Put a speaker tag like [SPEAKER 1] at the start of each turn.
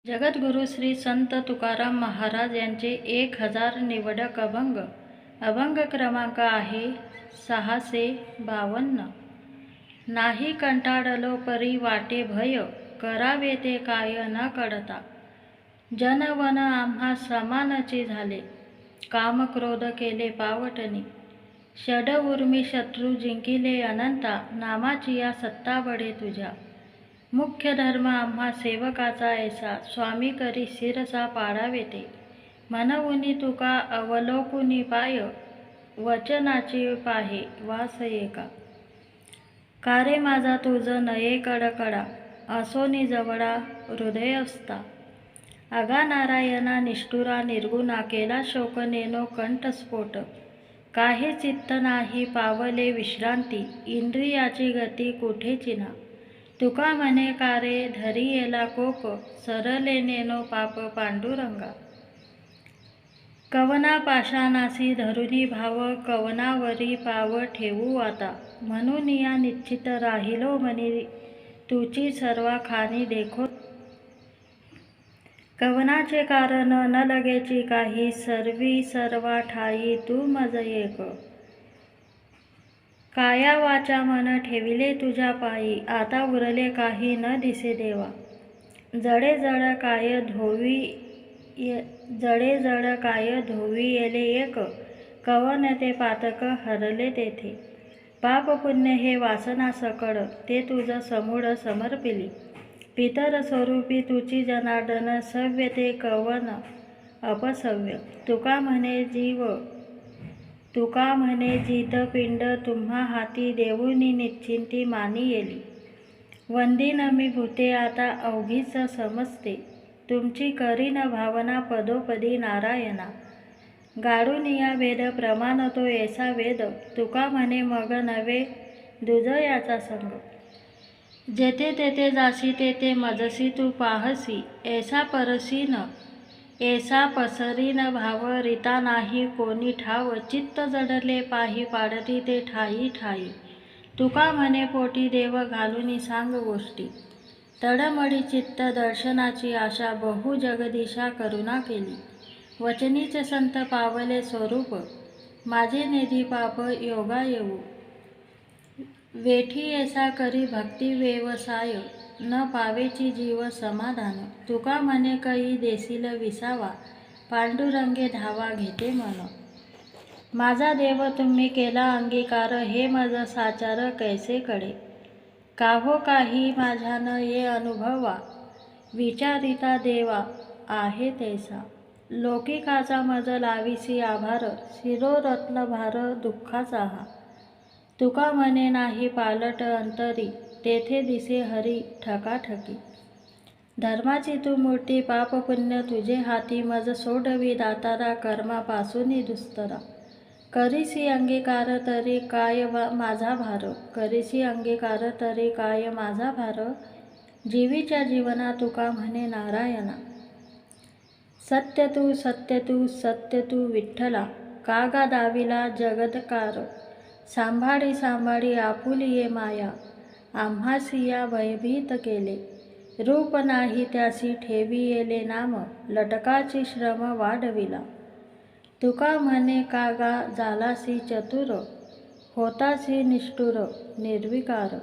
[SPEAKER 1] जगद्गुरू श्री संत तुकाराम महाराज यांचे 1000 निवडक अभंग. अभंग क्रमांक आहे 652. नाही कंटाळलो परी वाटे भय, करावे ते काय न कळता. जनवन आम्हा समानची झाले, काम क्रोध केले पावटणी. षड उर्मी शत्रू जिंकिले अनंता, नामाची या सत्ता बडे तुझ्या. मुख्य धर्म आम्हा सेवकाचा ऐसा, स्वामी करी शिरसा पाडावे ते. म्हणउनी तुका अवलोकुनी पाय, वचनाची पाहे वास एका. कारे माझा तुझ नये कडकडा, असोनी जवळा हृदयस्था. अगा नारायणा निष्ठुरा निर्गुणा, केला शोक नेनो कंठस्फोट. काही चित्त नाही पावले विश्रांती, इंद्रियाची गती कुठे चिन्हा. तुका म्हणे कारे धरी येला कोप, सरले नेनो पाप पांडुरंगा. कवना पाषाणासी धरुनी भाव, कवनावरी पाव ठेवू आता. म्हणून या निश्चित राहिलो मनी, तुची सर्वा खानी देखो. कवनाचे कारण न लगेची काही, सर्वी सर्वा ठाई तू मज एक. काया वाचा मन ठेविले तुझ्या पायी, आता उरले काही न दिसे देवा. जडे जड काय धोवी येले एक, कवन ते पातक हरले तेथे. पाप पुण्य हे वासना सकळ, ते तुझ समूळ समर्पिली. पितर स्वरूपी तुची जनार्दन, सव्य ते कवन अपसव्य. तुका म्हणे जित पिंड तुम्हा हाती, देऊनी निश्चिंती मानी येली. वंदीन मी भूते आता अवघीच समजते, तुमची करीन भावना पदोपदी नारायणा. गाडून या वेद प्रमाण तो ऐसा वेद, तुका म्हणे मग नवे दुज याचा संग. जेथे तेथे जासी तेथे मजसी तू पाहसी, ऐसा परसीन ऐसा पसरीन भाव. रीता नाही कोणी ठाव, चित्त जडले पाही पाडती ते ठाई ठाई. तुका म्हणे पोटी देव घालूनी सांग गोष्टी. तडमडी चित्त दर्शनाची आशा, बहु जगदीशा करुणा केली. वचनीचे संत पावले स्वरूप, माझे निधी पाप योगा येऊ. वेठी ऐसा करी भक्ती व्यवसाय, न पावेची जीव समाधान. तुका म्हणे कई देशील विसावा, पांडुरंगे धावा घेते मन. माझा देव तुम्ही केला अंगीकार, हे मज साचार कैसे कडे. काहो काही माझ्यान ये अनुभवा, विचारिता देवा आहे तैसा. लौकिकाचा मज लाविसी आभार, शिरोरत्न भार दुःखाचा हा. तुका म्हणे नाही पालट अंतरी, तेथे दिसे हरी ठकाठकी. धर्माची तू मूर्ती पाप पुण्य तुझे हाती, मज सोडवी दातारा कर्मापासूनी दुस्तरा. करीसी अंगीकार तरी काय माझा भार, करीसी अंगीकार तरी काय माझा भार. जीवीच्या जीवना तुका म्हणे नारायणा. सत्य तू सत्य तू सत्य तू विठ्ठला, कागा दाविला जगदकार. सांभाळी सांभाळी आपुलिये माया, आम्हासी या भयभीत केले. रूप नाही त्यासी ठेवी येले नाम, लटकाची श्रम वाढविला. तुका म्हणे कागा झालासी चतुर, होतासी निष्ठुर निर्विकार.